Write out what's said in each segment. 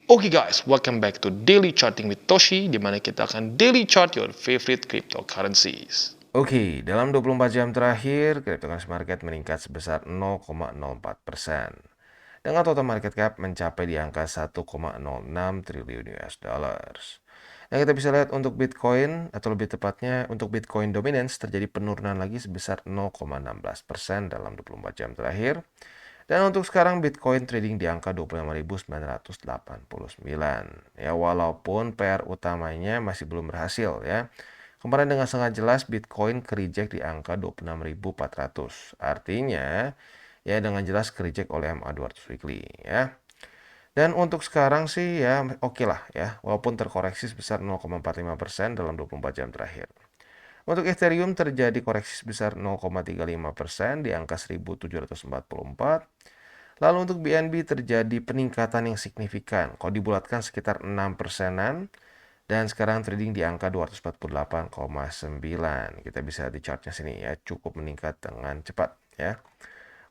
Oke guys, welcome back to Daily Charting with Toshi, di mana kita akan daily chart your favorite cryptocurrencies. Oke, dalam 24 jam terakhir, cryptocurrency market meningkat sebesar 0,04%. Dengan total market cap mencapai di angka 1,06 triliun US dollars. Nah, kita bisa lihat untuk Bitcoin, atau lebih tepatnya untuk Bitcoin dominance terjadi penurunan lagi sebesar 0,16% dalam 24 jam terakhir. Dan untuk sekarang Bitcoin trading di angka 25.989. Ya, walaupun PR utamanya masih belum berhasil ya. Kemarin dengan sangat jelas Bitcoin ke-reject di angka 26.400. Artinya ya dengan jelas ke-reject oleh MA200 weekly ya. Dan untuk sekarang sih ya oke lah ya, walaupun terkoreksi sebesar 0,45% dalam 24 jam terakhir. Untuk Ethereum terjadi koreksi sebesar 0,35% di angka 1744. Lalu untuk BNB terjadi peningkatan yang signifikan, kalau dibulatkan sekitar 6%-an, dan sekarang trading di angka 248,9. Kita bisa di chartnya sini ya, cukup meningkat dengan cepat ya.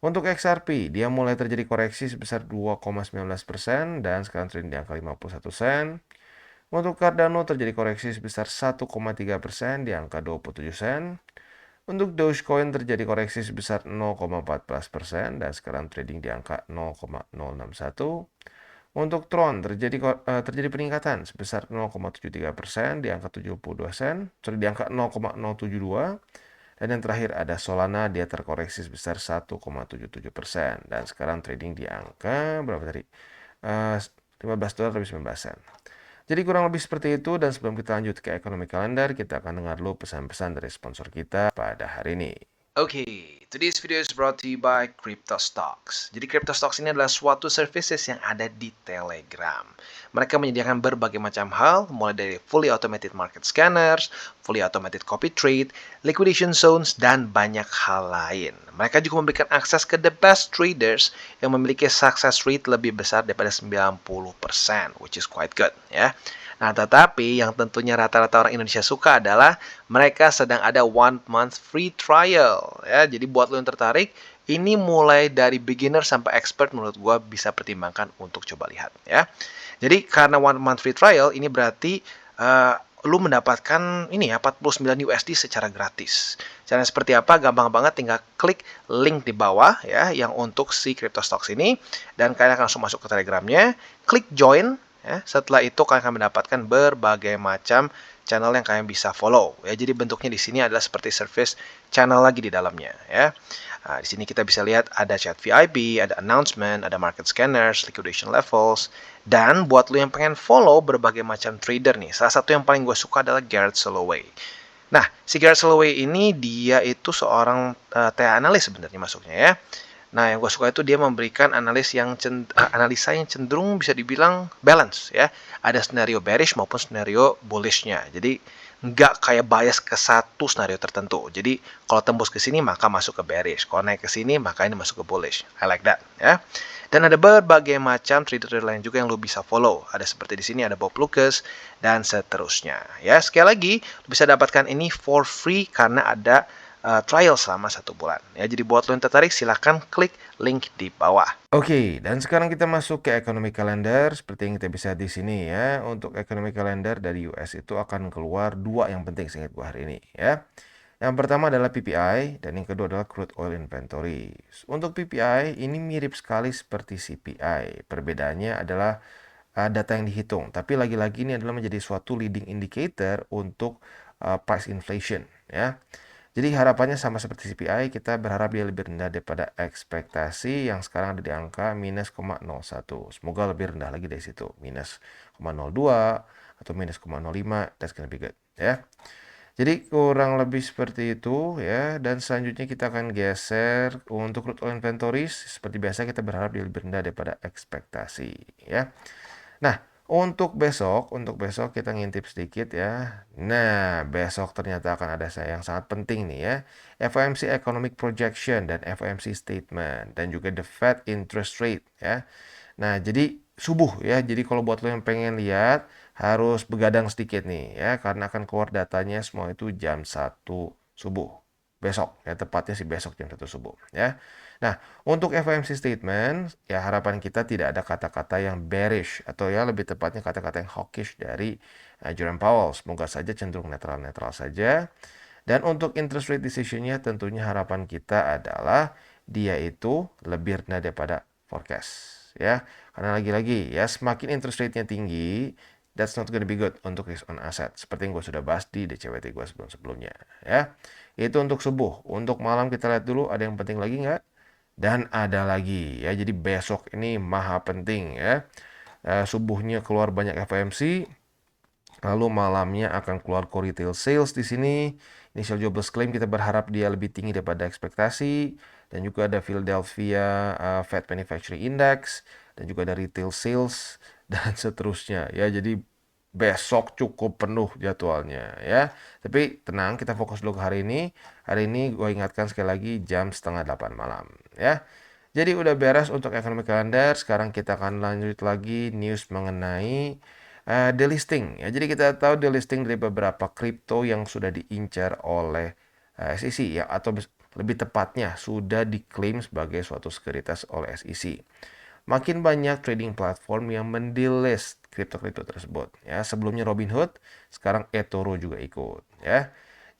Untuk XRP, dia mulai terjadi koreksi sebesar 2,19% dan sekarang trading di angka 51 sen. Untuk Cardano terjadi koreksi sebesar 1,3% di angka 27 sen. Untuk Dogecoin terjadi koreksi sebesar 0,14% dan sekarang trading di angka 0,061. Untuk Tron terjadi peningkatan sebesar 0,73% di angka 72 sen, di angka 0,072. Dan yang terakhir ada Solana, dia terkoreksi sebesar 1,77% dan sekarang trading di angka berapa tadi? $15 lebih 19 sen. Jadi kurang lebih seperti itu, dan sebelum kita lanjut ke ekonomi kalender, kita akan dengar dulu pesan-pesan dari sponsor kita pada hari ini. Okay, today's video is brought to you by CryptoStocks. Jadi CryptoStocks ini adalah suatu services yang ada di Telegram. Mereka menyediakan berbagai macam hal, mulai dari fully automated market scanners, fully automated copy trade, liquidation zones, dan banyak hal lain. Mereka juga memberikan akses ke the best traders yang memiliki success rate lebih besar daripada 90%, which is quite good ya. Nah, tetapi yang tentunya rata-rata orang Indonesia suka adalah mereka sedang ada 1 month free trial. Ya, jadi buat lo yang tertarik, ini mulai dari beginner sampai expert menurut gue bisa pertimbangkan untuk coba lihat. Ya, jadi karena 1 month free trial, ini berarti lu mendapatkan ini ya 49 USD secara gratis. Caranya seperti apa? Gampang banget, tinggal klik link di bawah ya yang untuk si CryptoStocks ini, dan kalian akan langsung masuk ke Telegramnya, klik join. Ya, setelah itu kalian akan mendapatkan berbagai macam channel yang kalian bisa follow. Ya, jadi bentuknya di sini adalah seperti service channel lagi di dalamnya. Ya, nah, di sini kita bisa lihat ada chat VIP, ada announcement, ada market scanners, liquidation levels, dan buat lo yang pengen follow berbagai macam trader nih, salah satu yang paling gue suka adalah Garrett Soloway. Nah, si Garrett Soloway ini dia itu seorang TA analis sebenarnya masuknya ya. Nah, yang gue suka itu dia memberikan analisa yang cenderung bisa dibilang balance ya. Ada skenario bearish maupun skenario bullishnya. Jadi nggak kayak bias ke satu skenario tertentu. Jadi kalau tembus ke sini maka masuk ke bearish. Kalau naik ke sini maka ini masuk ke bullish. I like that ya. Dan ada berbagai macam trader lain juga yang lo bisa follow. Ada seperti di sini ada Bob Lucas dan seterusnya. Ya, sekali lagi lo bisa dapatkan ini for free karena ada trial selama 1 bulan. Ya, jadi buat lo yang tertarik silahkan klik link di bawah. Oke, dan sekarang kita masuk ke ekonomi kalender. Seperti yang kita bisa di sini ya, untuk ekonomi kalender dari US itu akan keluar 2 yang penting seingat gua hari ini ya. Yang pertama adalah PPI dan yang kedua adalah crude oil inventory. Untuk PPI ini mirip sekali seperti CPI. Perbedaannya adalah data yang dihitung, tapi lagi-lagi ini adalah menjadi suatu leading indicator untuk price inflation ya. Jadi harapannya sama seperti CPI, kita berharap dia lebih rendah daripada ekspektasi yang sekarang ada di angka minus 0,01. Semoga lebih rendah lagi dari situ, minus 0,02 atau minus 0,05, that's gonna be good ya. Jadi kurang lebih seperti itu ya, dan selanjutnya kita akan geser untuk crude oil inventories. Seperti biasa kita berharap dia lebih rendah daripada ekspektasi ya. Nah, untuk besok kita ngintip sedikit ya. Nah, besok ternyata akan ada yang sangat penting nih ya. FOMC Economic Projection dan FOMC Statement dan juga the Fed Interest Rate ya. Nah, jadi subuh ya. Jadi kalau buat lo yang pengen lihat harus begadang sedikit nih ya, karena akan keluar datanya semua itu jam 1 subuh. Besok ya, tepatnya sih besok jam 1 subuh ya. Nah, untuk FOMC statement, ya harapan kita tidak ada kata-kata yang bearish atau ya lebih tepatnya kata-kata yang hawkish dari Jerome Powell. Semoga saja cenderung netral-netral saja. Dan untuk interest rate decision-nya tentunya harapan kita adalah dia itu lebih rendah daripada forecast. Ya, karena lagi-lagi ya semakin interest rate-nya tinggi, that's not gonna be good untuk risk on asset. Seperti yang gue sudah bahas di DCWT gue sebelum-sebelumnya. Ya, itu untuk subuh. Untuk malam kita lihat dulu ada yang penting lagi nggak? Dan ada lagi ya, jadi besok ini maha penting ya. Subuhnya keluar banyak FOMC, lalu malamnya akan keluar core retail sales di sini. Initial jobless claim kita berharap dia lebih tinggi daripada ekspektasi, dan juga ada Philadelphia Fed Manufacturing Index, dan juga ada retail sales dan seterusnya ya. Jadi besok cukup penuh jadwalnya ya. Tapi tenang, kita fokus dulu ke hari ini. Hari ini gue ingatkan sekali lagi jam 7:30 malam ya. Jadi udah beres untuk ekonomi kalender. Sekarang kita akan lanjut lagi news mengenai delisting ya. Jadi kita tahu delisting dari beberapa kripto yang sudah diincar oleh SEC ya, atau lebih tepatnya sudah diklaim sebagai suatu sekuritas oleh SEC. Makin banyak trading platform yang mendelist kripto-kripto tersebut ya. Sebelumnya Robinhood, sekarang eToro juga ikut ya.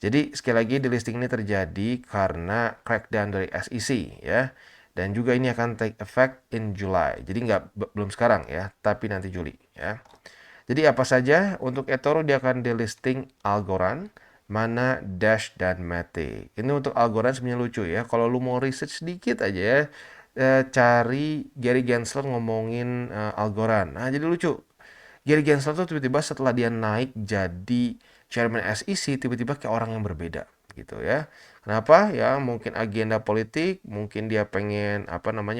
Jadi sekali lagi delisting ini terjadi karena crackdown dari SEC ya. Dan juga ini akan take effect in July. Jadi belum sekarang ya, tapi nanti Juli ya. Jadi apa saja? Untuk eToro dia akan delisting Algorand, Mana, Dash, dan Matic. Ini untuk Algorand sebenarnya lucu ya. Kalau lu mau research sedikit aja ya, cari Gary Gensler ngomongin Algorand. Nah, jadi lucu. Gary Gensler tuh tiba-tiba setelah dia naik jadi chairman SEC, tiba-tiba kayak orang yang berbeda gitu ya. Kenapa? Ya mungkin agenda politik, mungkin dia pengen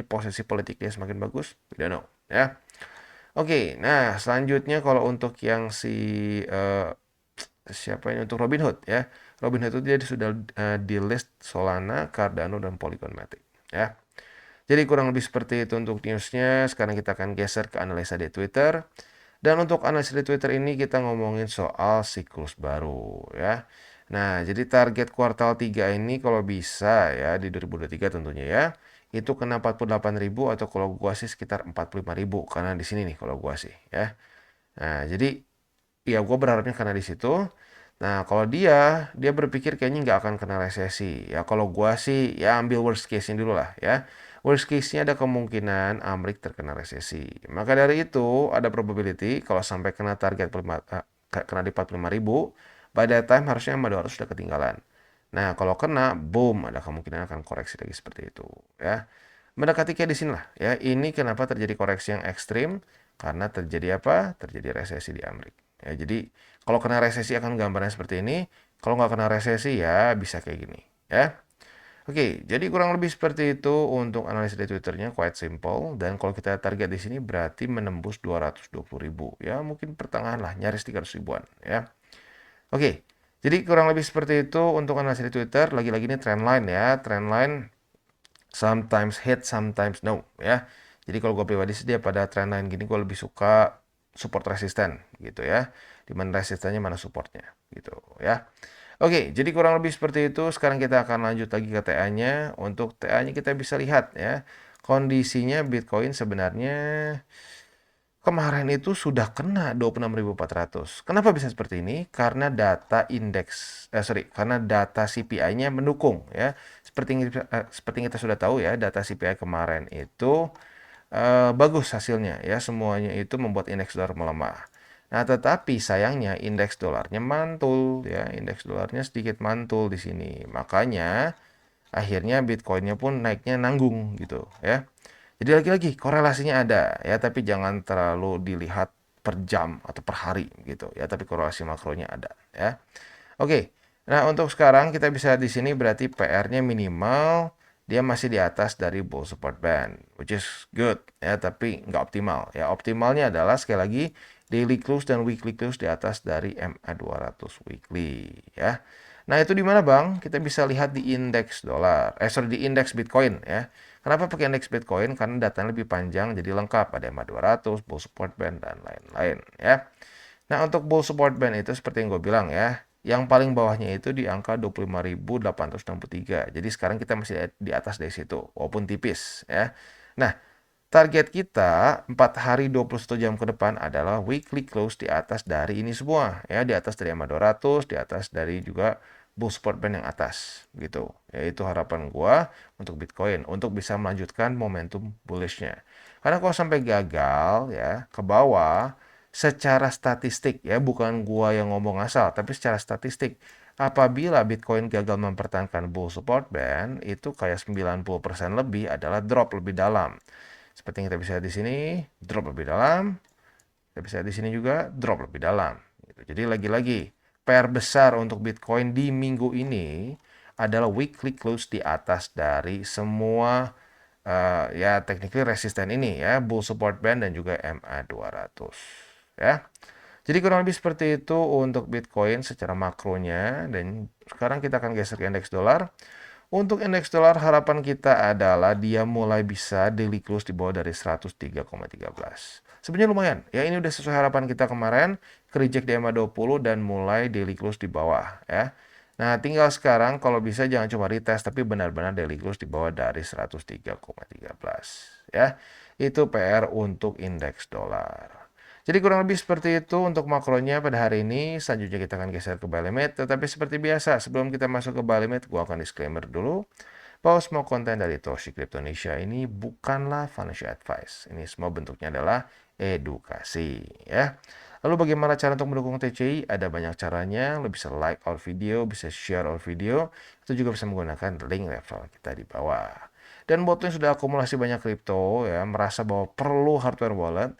posisi politik dia semakin bagus. We don't know ya. Oke, nah selanjutnya kalau untuk yang siapa ini, untuk Robinhood ya. Robinhood itu dia sudah di list Solana, Cardano, dan Polygon Matic ya. Jadi kurang lebih seperti itu untuk newsnya. Sekarang kita akan geser ke analisa di Twitter. Dan untuk analisa di Twitter ini kita ngomongin soal siklus baru ya. Nah, jadi target kuartal 3 ini kalau bisa ya di 2023 tentunya ya, itu kena 48.000 atau kalau gua sih sekitar 45.000 karena di sini nih kalau gua sih ya. Nah, jadi ya gua berharapnya karena di situ. Nah, kalau dia berpikir kayaknya nggak akan kena resesi. Ya, kalau gua sih ya ambil worst case-nya dulu lah ya. Worst case-nya ada kemungkinan Amerika terkena resesi. Maka dari itu ada probability kalau sampai kena target kena di 45.000, by that time harusnya MA200 sudah ketinggalan. Nah, kalau kena, boom, ada kemungkinan akan koreksi lagi seperti itu ya. Mendekati kayak di sini lah ya. Ini kenapa terjadi koreksi yang ekstrim? Karena terjadi apa? Terjadi resesi di Amerika. Ya, jadi kalau kena resesi akan gambarnya seperti ini. Kalau nggak kena resesi ya bisa kayak gini ya. Oke, jadi kurang lebih seperti itu untuk analisa di Twitternya, quite simple. Dan kalau kita target di sini berarti menembus 220.000 ya, mungkin pertengahan lah, nyaris 300 ribuan ya. Oke, jadi kurang lebih seperti itu untuk analisa di Twitter. Lagi-lagi ini trendline ya, trendline sometimes hit, sometimes no ya. Jadi kalau gue pribadi sih dia pada trendline gini gue lebih suka support resisten gitu ya. Dimana resistennya, mana supportnya gitu ya. Oke, jadi kurang lebih seperti itu. Sekarang kita akan lanjut lagi ke TA-nya. Untuk TA-nya kita bisa lihat ya, kondisinya Bitcoin sebenarnya kemarin itu sudah kena 26.400. Kenapa bisa seperti ini? Karena karena data CPI-nya mendukung ya. Seperti yang kita sudah tahu ya, data CPI kemarin itu bagus hasilnya ya. Semuanya itu membuat indeks dolar melemah. Nah, tetapi sayangnya indeks dolarnya mantul ya, indeks dolarnya sedikit mantul di sini. Makanya akhirnya Bitcoin-nya pun naiknya nanggung gitu ya. Jadi lagi-lagi korelasinya ada ya, tapi jangan terlalu dilihat per jam atau per hari gitu ya, tapi korelasi makronya ada ya. Oke. Nah, untuk sekarang kita bisa di sini berarti PR-nya minimal dia masih di atas dari bull support band, which is good ya, tapi nggak optimal ya. Optimalnya adalah sekali lagi daily close dan weekly close di atas dari MA200 weekly ya. Nah, itu di mana Bang? Kita bisa lihat di indeks dolar. Di indeks Bitcoin ya. Kenapa pakai indeks Bitcoin? Karena datanya lebih panjang jadi lengkap, ada MA200, bull support band dan lain-lain ya. Nah, untuk bull support band itu seperti yang gue bilang ya, Yang paling bawahnya itu di angka 25.863. Jadi sekarang kita masih di atas dari situ, walaupun tipis ya. Nah, target kita 4 hari 21 jam ke depan adalah weekly close di atas dari ini semua ya, di atas dari MA 200, di atas dari juga bull support band yang atas gitu. Yaitu harapan gua untuk Bitcoin untuk bisa melanjutkan momentum bullishnya. Karena kalau sampai gagal ya ke bawah secara statistik ya, bukan gua yang ngomong asal, tapi secara statistik apabila Bitcoin gagal mempertahankan bull support band itu kayak 90% lebih adalah drop lebih dalam. Seperti yang kita bisa lihat di sini, drop lebih dalam. Kita bisa lihat di sini juga drop lebih dalam. Gitu. Jadi lagi-lagi PR besar untuk Bitcoin di minggu ini adalah weekly close di atas dari semua ya technically resisten ini ya, bull support band dan juga MA 200 ya. Jadi kurang lebih seperti itu untuk Bitcoin secara makronya, dan sekarang kita akan geser ke indeks dolar. Untuk indeks dolar harapan kita adalah dia mulai bisa daily close di bawah dari 103,13. Sebenarnya lumayan. Ya ini udah sesuai harapan kita kemarin, ke reject di EMA 20 dan mulai daily close di bawah ya. Nah, tinggal sekarang kalau bisa jangan cuma retest tapi benar-benar daily close di bawah dari 103,13 ya. Itu PR untuk indeks dolar. Jadi kurang lebih seperti itu untuk makronya pada hari ini. Selanjutnya kita akan geser ke buy limit. Tetapi seperti biasa, sebelum kita masuk ke buy limit, gua akan disclaimer dulu bahwa semua konten dari Toshi Cryptonesia ini bukanlah financial advice. Ini semua bentuknya adalah edukasi ya. Lalu bagaimana cara untuk mendukung TCI? Ada banyak caranya. Lo bisa like our video, bisa share our video. Itu juga bisa menggunakan link referral kita di bawah. Dan buat lo yang sudah akumulasi banyak kripto ya, merasa bahwa perlu hardware wallet,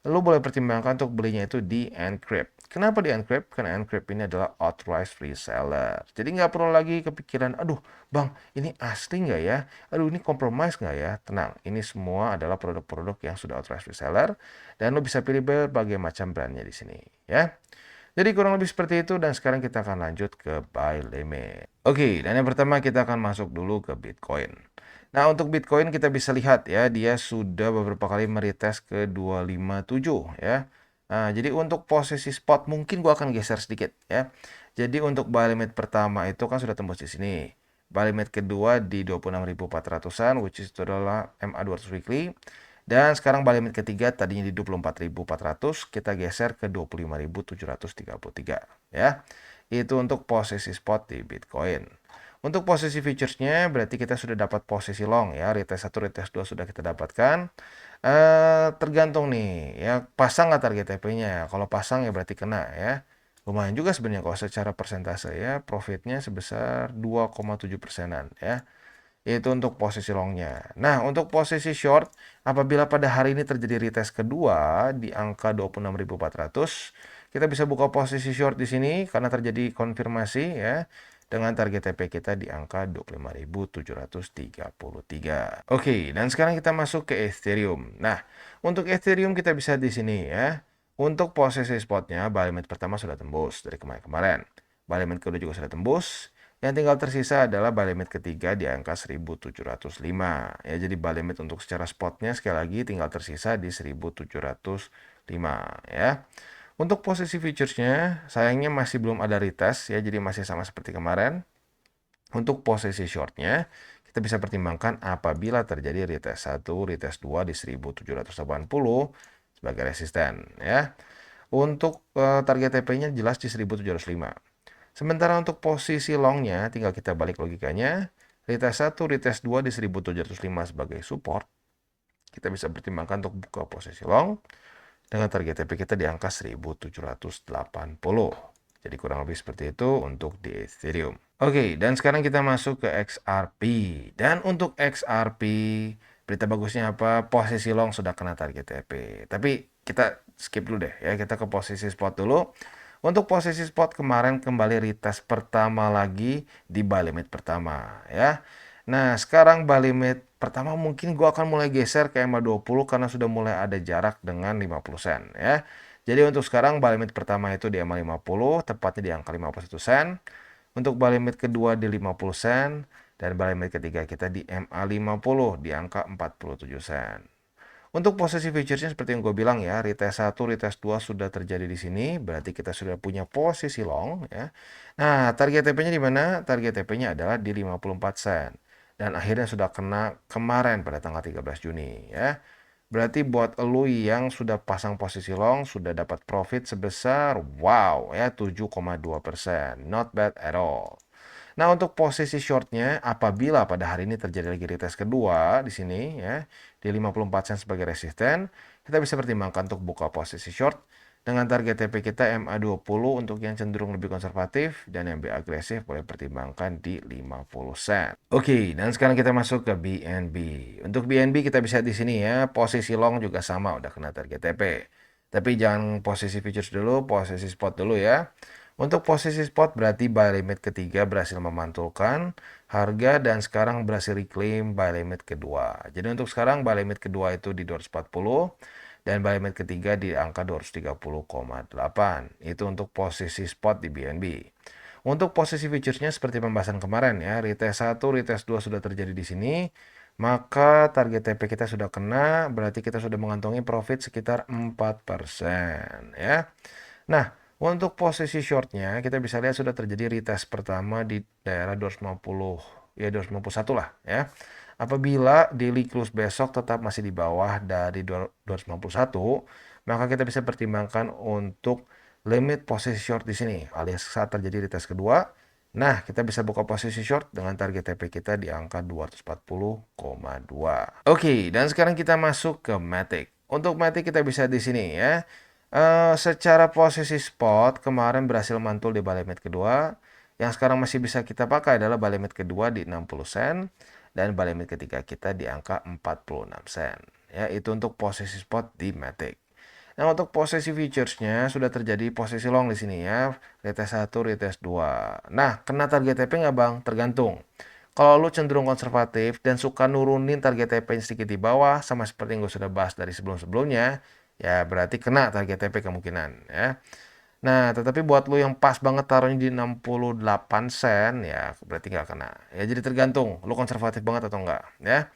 lo boleh pertimbangkan untuk belinya itu di Encrypt. Kenapa di Encrypt? Karena Encrypt ini adalah authorized reseller. Jadi nggak perlu lagi kepikiran, aduh bang, ini asli nggak ya? Aduh, ini compromise nggak ya? Tenang, ini semua adalah produk-produk yang sudah authorized reseller. Dan lo bisa pilih berbagai macam brandnya di sini. Ya. Jadi kurang lebih seperti itu, dan sekarang kita akan lanjut ke buy limit. Oke, dan yang pertama kita akan masuk dulu ke Bitcoin. Nah, untuk Bitcoin kita bisa lihat ya, dia sudah beberapa kali meretest ke 257 ya. Nah, jadi untuk posisi spot mungkin gua akan geser sedikit ya. Jadi untuk buy limit pertama itu kan sudah tembus di sini. Buy limit kedua di 26.400-an, which is itu adalah MA 200 weekly. Dan sekarang buy limit ketiga tadinya di 24.400, kita geser ke 25.733 ya. Itu untuk posisi spot di Bitcoin. Untuk posisi futuresnya berarti kita sudah dapat posisi long ya, retest 1, retest 2 sudah kita dapatkan. Tergantung nih ya, pasang nggak target TP-nya. Kalau pasang ya berarti kena ya. Lumayan juga sebenarnya kalau secara persentase ya, profitnya sebesar 2,7%-an ya. Itu untuk posisi longnya. Nah, untuk posisi short, apabila pada hari ini terjadi retest kedua di angka 26.400, kita bisa buka posisi short di sini karena terjadi konfirmasi ya, dengan target TP kita di angka 25.733. Oke, dan sekarang kita masuk ke Ethereum. Nah, untuk Ethereum kita bisa di sini ya. Untuk posisi spotnya, buy limit pertama sudah tembus dari kemarin-kemarin. Buy limit kedua juga sudah tembus. Yang tinggal tersisa adalah buy limit ketiga di angka 1705. Ya, jadi buy limit untuk secara spotnya sekali lagi tinggal tersisa di 1705 ya. Untuk posisi futuresnya sayangnya masih belum ada retest ya, jadi masih sama seperti kemarin. Untuk posisi shortnya kita bisa pertimbangkan apabila terjadi retest 1, retest 2 di 1780 sebagai resisten ya. Untuk target TP-nya jelas di 1705. Sementara untuk posisi longnya, tinggal kita balik logikanya. Retest 1, retest 2 di 1705 sebagai support. Kita bisa pertimbangkan untuk buka posisi long dengan target TP kita di angka 1780. Jadi kurang lebih seperti itu untuk di Ethereum. Oke, dan sekarang kita masuk ke XRP. Dan untuk XRP, berita bagusnya apa? Posisi long sudah kena target TP. Tapi kita skip dulu deh ya, kita ke posisi spot dulu. Untuk posisi spot kemarin kembali retest pertama lagi di buy limit pertama ya. Nah, sekarang buy limit pertama mungkin gua akan mulai geser ke EMA 20 karena sudah mulai ada jarak dengan 50 sen ya. Jadi untuk sekarang buy limit pertama itu di EMA 50, tepatnya di angka 51 sen. Untuk buy limit kedua di 50 sen dan buy limit ketiga kita di MA 50 di angka 47 sen. Untuk posisi futuresnya seperti yang gue bilang ya, retest 1, retest 2 sudah terjadi di sini, berarti kita sudah punya posisi long ya. Nah, target TP-nya di mana? Target TP-nya adalah di 54 sen. Dan akhirnya sudah kena kemarin pada tanggal 13 Juni ya. Berarti buat elu yang sudah pasang posisi long, sudah dapat profit sebesar, wow ya, 7,2%. Not bad at all. Nah, untuk posisi shortnya, apabila pada hari ini terjadi lagi retest kedua di sini ya, di 54 sen sebagai resisten, kita bisa pertimbangkan untuk buka posisi short dengan target TP kita MA20 untuk yang cenderung lebih konservatif dan yang lebih agresif boleh pertimbangkan di 50 sen. Oke, dan sekarang kita masuk ke BNB. Untuk BNB kita bisa di sini ya, posisi long juga sama udah kena target TP. Tapi jangan posisi futures dulu, posisi spot dulu ya. Untuk posisi spot berarti buy limit ketiga berhasil memantulkan harga dan sekarang berhasil reclaim buy limit kedua. Jadi untuk sekarang buy limit kedua itu di 240 dan buy limit ketiga di angka 230,8. Itu untuk posisi spot di BNB. Untuk posisi futuresnya seperti pembahasan kemarin ya, retest 1, retest 2 sudah terjadi di sini. Maka target TP kita sudah kena, berarti kita sudah mengantongi profit sekitar 4% ya. Nah, untuk posisi shortnya, kita bisa lihat sudah terjadi retest pertama di daerah 250, ya 251 lah ya. Apabila daily close besok tetap masih di bawah dari 251, maka kita bisa pertimbangkan untuk limit posisi short di sini, alias saat terjadi retest kedua. Nah, kita bisa buka posisi short dengan target TP kita di angka 240,2. Oke, dan sekarang kita masuk ke Matic. Untuk Matic kita bisa di sini ya. Secara posisi spot kemarin berhasil mantul di buy limit kedua. Yang sekarang masih bisa kita pakai adalah buy limit kedua di 60 sen dan buy limit ketiga kita di angka 46 sen. Ya, itu untuk posisi spot di Matic. Nah, untuk posisi futuresnya sudah terjadi posisi long di sini ya. Retest 1, retest 2. Nah, kena target TP nggak Bang? Tergantung. Kalau lu cenderung konservatif dan suka nurunin target TP sedikit di bawah, sama seperti yang gue sudah bahas dari sebelum-sebelumnya, ya berarti kena target TP kemungkinan ya. Nah, tetapi buat lu yang pas banget taruhnya di 68 sen, ya berarti nggak kena. Ya, jadi tergantung lu konservatif banget atau enggak ya.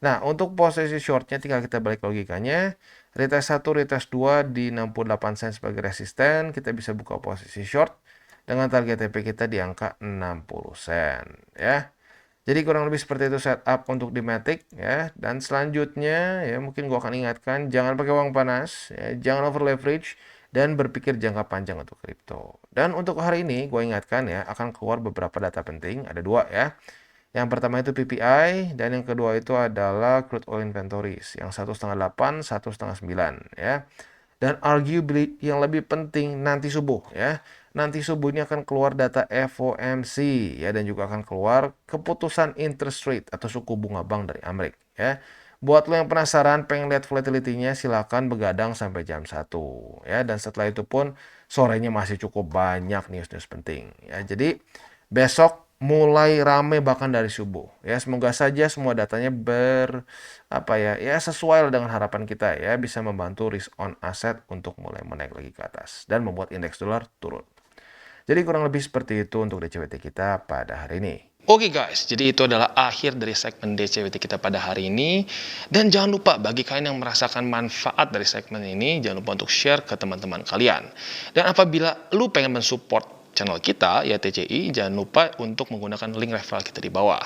Nah, untuk posisi shortnya tinggal kita balik logikanya. Retest 1, retest 2 di 68 sen sebagai resisten, kita bisa buka posisi short dengan target TP kita di angka 60 sen ya. Jadi kurang lebih seperti itu setup untuk di Matic ya. Dan selanjutnya ya mungkin gua akan ingatkan jangan pakai uang panas, ya, jangan over leverage dan berpikir jangka panjang untuk kripto. Dan untuk hari ini gue ingatkan ya akan keluar beberapa data penting, ada dua ya. Yang pertama itu PPI dan yang kedua itu adalah crude oil inventories yang 1,5 8, 1,5 9 ya. Dan arguably yang lebih penting nanti subuh ya. Nanti subuh ini akan keluar data FOMC ya dan juga akan keluar keputusan interest rate atau suku bunga bank dari Amerika ya. Buat lo yang penasaran pengen lihat volatility-nya silakan begadang sampai jam 1 ya dan setelah itu pun sorenya masih cukup banyak news-news penting ya. Jadi besok mulai rame bahkan dari subuh ya. Semoga saja semua datanya sesuai dengan harapan kita ya, bisa membantu risk on asset untuk mulai menaik lagi ke atas dan membuat indeks dolar turun. Jadi kurang lebih seperti itu untuk DCWT kita pada hari ini. Oke guys, jadi itu adalah akhir dari segmen DCWT kita pada hari ini. Dan jangan lupa bagi kalian yang merasakan manfaat dari segmen ini, jangan lupa untuk share ke teman-teman kalian. Dan apabila lu pengen mensupport channel kita, ya TCI, jangan lupa untuk menggunakan link referral kita di bawah.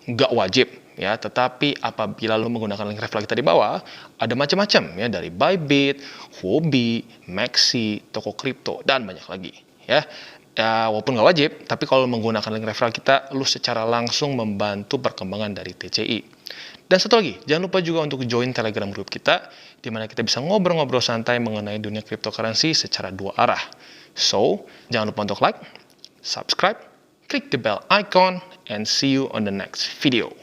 Nggak wajib ya, tetapi apabila lu menggunakan link referral kita di bawah, ada macam-macam ya, dari Bybit, Huobi, Maxi, toko kripto, dan banyak lagi ya. Ya, walaupun nggak wajib, tapi kalau menggunakan link referral kita, lu secara langsung membantu perkembangan dari TCI. Dan satu lagi, jangan lupa juga untuk join Telegram group kita, di mana kita bisa ngobrol-ngobrol santai mengenai dunia cryptocurrency secara dua arah. So, jangan lupa untuk like, subscribe, klik the bell icon, and see you on the next video.